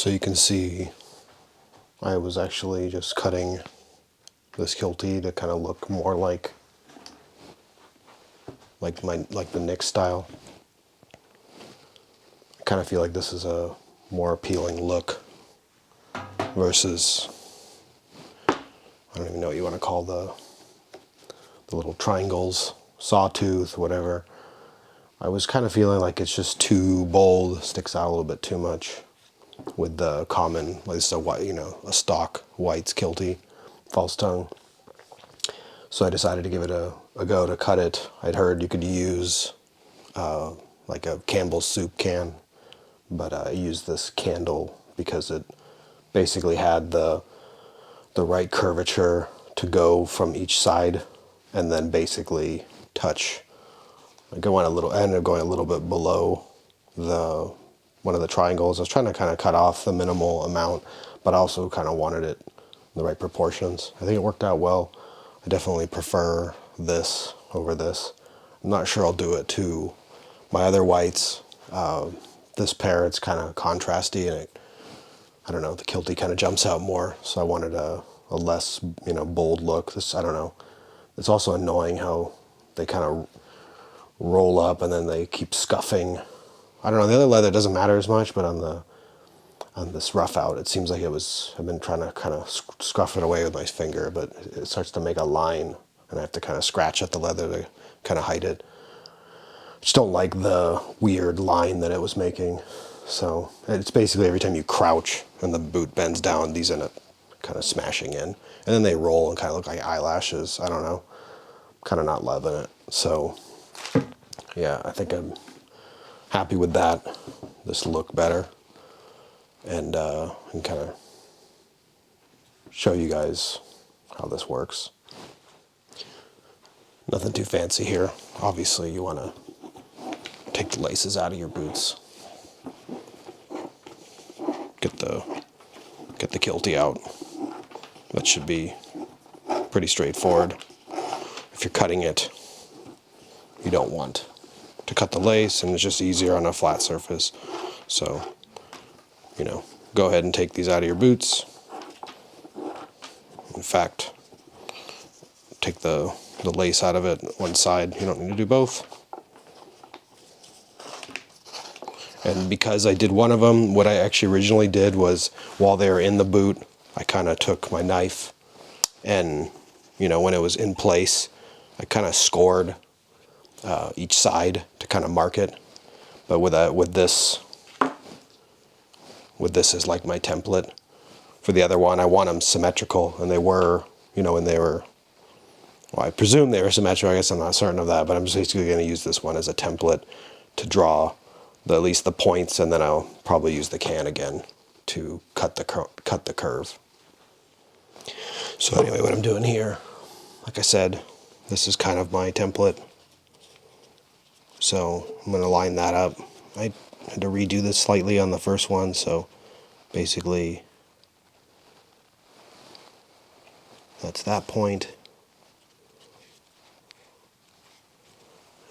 So you can see I was actually just cutting this Kiltie to kind of look more like the Nick style. I kind of feel like this is a more appealing look versus, I don't even know what you want to call the little triangles, sawtooth, whatever. I was kind of feeling like it's just too bold, sticks out a little bit too much with the common, like this is a white, a stock white's Kiltie, false tongue. So I decided to give it a go to cut it. I'd heard you could use like a Campbell's soup can, but I used this candle because it basically had the right curvature to go from each side and then basically touch. I ended up going a little bit below one of the triangles. I was trying to kind of cut off the minimal amount, but I also kind of wanted it in the right proportions. I think it worked out well. I definitely prefer this over this. I'm not sure I'll do it to my other whites. This pair, it's kind of contrasty, and I don't know, the Kiltie kind of jumps out more, so I wanted a less, bold look. This, I don't know. It's also annoying how they kind of roll up and then they keep scuffing. I don't know, the other leather doesn't matter as much, but on this rough out, it seems like I've been trying to kind of scuff it away with my finger, but it starts to make a line, and I have to kind of scratch at the leather to kind of hide it. I just don't like the weird line that it was making. So it's basically every time you crouch and the boot bends down, these end up kind of smashing in. And then they roll and kind of look like eyelashes. I don't know. I'm kind of not loving it. So yeah, I think I'm happy with that. This look better. And kind of show you guys how this works. Nothing too fancy here. Obviously, you want to take the laces out of your boots. Get the Kiltie out. That should be pretty straightforward. If you're cutting it, you don't want to cut the lace, and it's just easier on a flat surface. So, go ahead and take these out of your boots. In fact, take the lace out of it one side. You don't need to do both. And because I did one of them, what I actually originally did was, while they were in the boot, I kind of took my knife and, when it was in place, I kind of scored each side to kind of mark it. But with this as like my template. For the other one, I want them symmetrical, and they were, well, I presume they were symmetrical. I guess I'm not certain of that, but I'm just basically going to use this one as a template to draw at least the points, and then I'll probably use the can again to cut the curve. So anyway, what I'm doing here, like I said, this is kind of my template. So I'm going to line that up. I had to redo this slightly on the first one, so basically that's that point.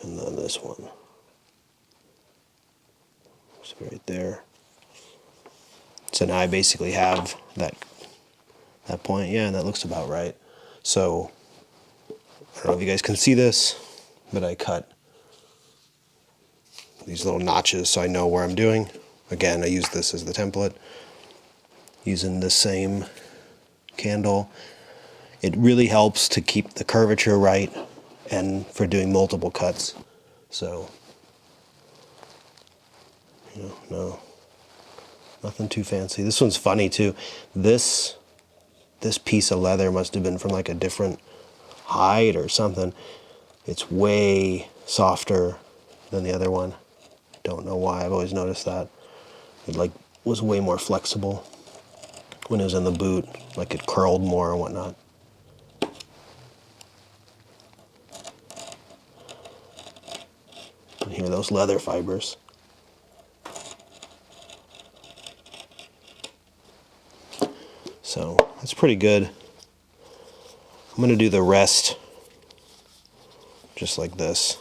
And then this one. Right there. So now I basically have that point. Yeah, and that looks about right. So I don't know if you guys can see this, but I cut these little notches so I know where I'm doing. Again, I use this as the template. Using the same candle. It really helps to keep the curvature right and for doing multiple cuts. So no, nothing too fancy. This one's funny too. This piece of leather must have been from like a different hide or something. It's way softer than the other one. Don't know why. I've always noticed that. It was way more flexible when it was in the boot. Like it curled more and whatnot. And here are those leather fibers. So that's pretty good. I'm going to do the rest just like this.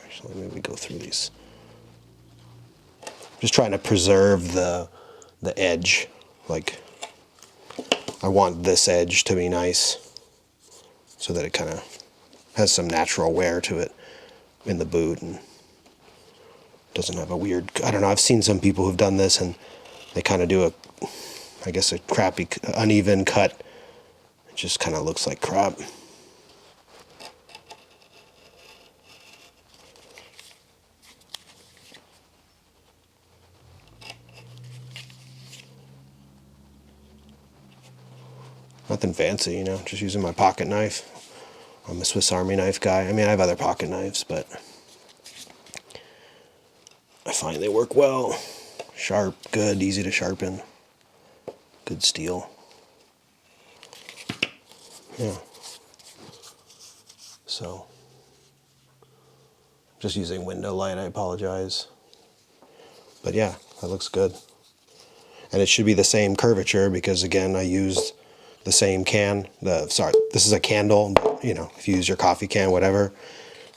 Actually, maybe go through these. Just trying to preserve the edge. Like, I want this edge to be nice so that it kind of has some natural wear to it in the boot and doesn't have a weird, I don't know, I've seen some people who've done this and they kind of do a, I guess, a crappy, uneven cut. It just kind of looks like crap. Nothing fancy, you know, just using my pocket knife. I'm a Swiss Army knife guy. I mean, I have other pocket knives, but I find they work well. Sharp, good, easy to sharpen. Good steel. Yeah. So, just using window light, I apologize. But yeah, that looks good. And it should be the same curvature because, again, I used the same can. Sorry, this is a candle, but, you know, if you use your coffee can, whatever.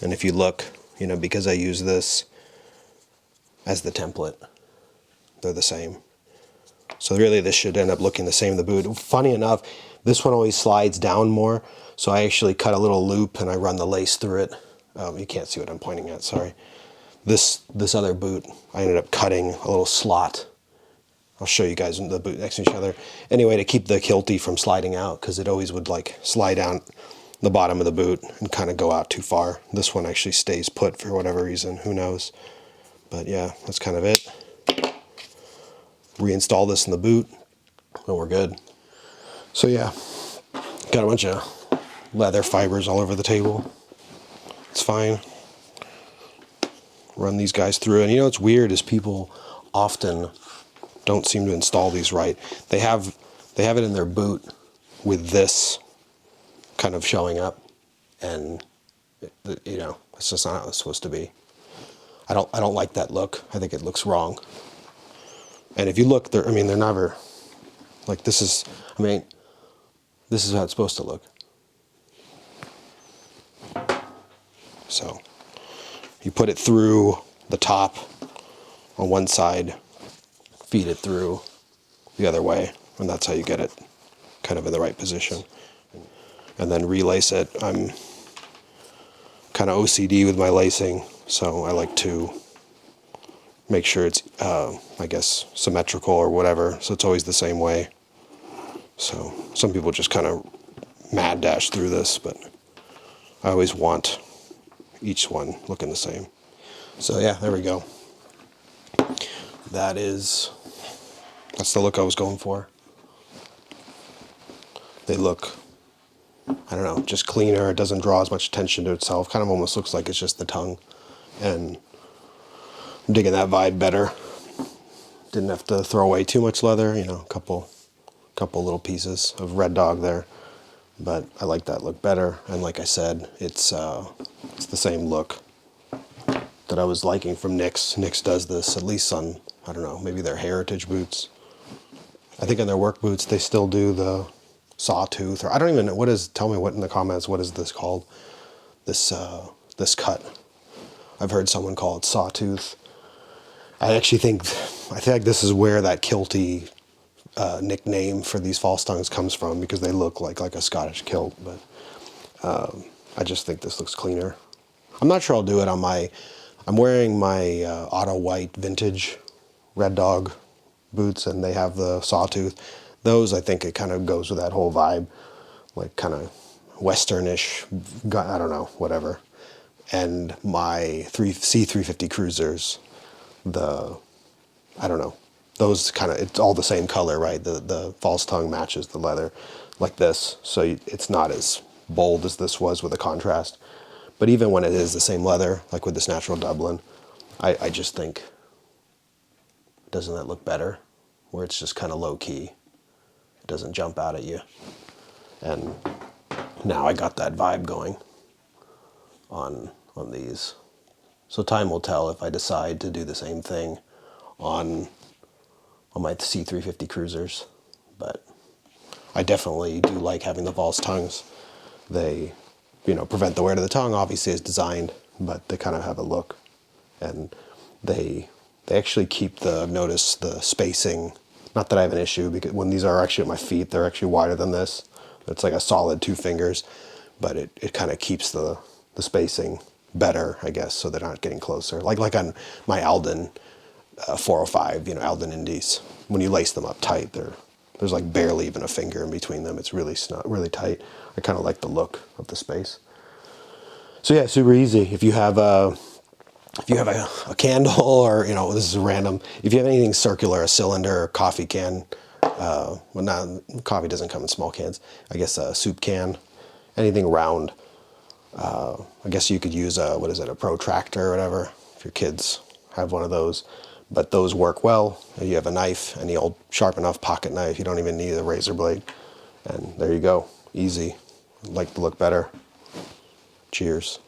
And if you look, you know, because I use this as the template, they're the same. So really this should end up looking the same in the boot. Funny enough, this one always slides down more, so I actually cut a little loop and I run the lace through it. You can't see what I'm pointing at, sorry. This other boot, I ended up cutting a little slot. I'll show you guys the boot next to each other. Anyway, to keep the Kiltie from sliding out, because it always would like slide down the bottom of the boot and kind of go out too far. This one actually stays put for whatever reason, who knows. But yeah, that's kind of it. Reinstall this in the boot and we're good. So yeah, got a bunch of leather fibers all over the table. It's fine. Run these guys through. And you know what's weird is people often don't seem to install these right. They have it in their boot with this kind of showing up, and you know, it's just not how it's supposed to be. I don't like that look. I think it looks wrong. And if you look, they're never like this is. I mean, this is how it's supposed to look. So you put it through the top on one side, feed it through the other way, and that's how you get it kind of in the right position. And then relace it. I'm kind of OCD with my lacing, so I like to make sure it's, I guess, symmetrical or whatever, so it's always the same way. So some people just kind of mad dash through this, but I always want each one looking the same. So yeah, there we go. That's the look I was going for. They look, I don't know, just cleaner. It doesn't draw as much attention to itself. Kind of almost looks like it's just the tongue. And I'm digging that vibe better. Didn't have to throw away too much leather, you know, a couple little pieces of Red Dog there. But I like that look better. And like I said, it's the same look that I was liking from Nyx. Nyx does this, at least on, I don't know, maybe their heritage boots. I think on their work boots, they still do the sawtooth, or I don't even know, tell me what in the comments, what is this called? This cut. I've heard someone call it sawtooth. I think this is where that Kiltie nickname for these false tongues comes from, because they look like a Scottish kilt, but I just think this looks cleaner. I'm not sure I'll do it on I'm wearing my Auto White vintage Red Dog boots, and they have the sawtooth. Those, I think it kind of goes with that whole vibe, like kind of westernish, I don't know, whatever. And my C350 Cruisers, I don't know, those kind of, it's all the same color, right? The false tongue matches the leather like this, so it's not as bold as this was with the contrast. But even when it is the same leather, like with this natural Dublin, I just think, doesn't that look better? Where it's just kind of low key. It doesn't jump out at you. And now I got that vibe going on these. So time will tell if I decide to do the same thing on my C350 Cruisers. But I definitely do like having the false tongues. They, you know, prevent the wear to the tongue, obviously, as designed, but they kind of have a look. And they They actually keep I've noticed the spacing, not that I have an issue, because when these are actually at my feet, they're actually wider than this. It's like a solid 2 fingers, but it kind of keeps the spacing better, I guess, so they're not getting closer. Like on my Alden 405, Alden Indies, when you lace them up tight, there's like barely even a finger in between them. It's really really tight. I kind of like the look of the space. So yeah, super easy. If you have a candle, or this is random. If you have anything circular, a cylinder, a coffee can, well, not coffee doesn't come in small cans. I guess a soup can, anything round. I guess you could use a protractor or whatever if your kids have one of those. But those work well. If you have a knife, any old sharp enough pocket knife, you don't even need a razor blade. And there you go, easy. Like to look better. Cheers.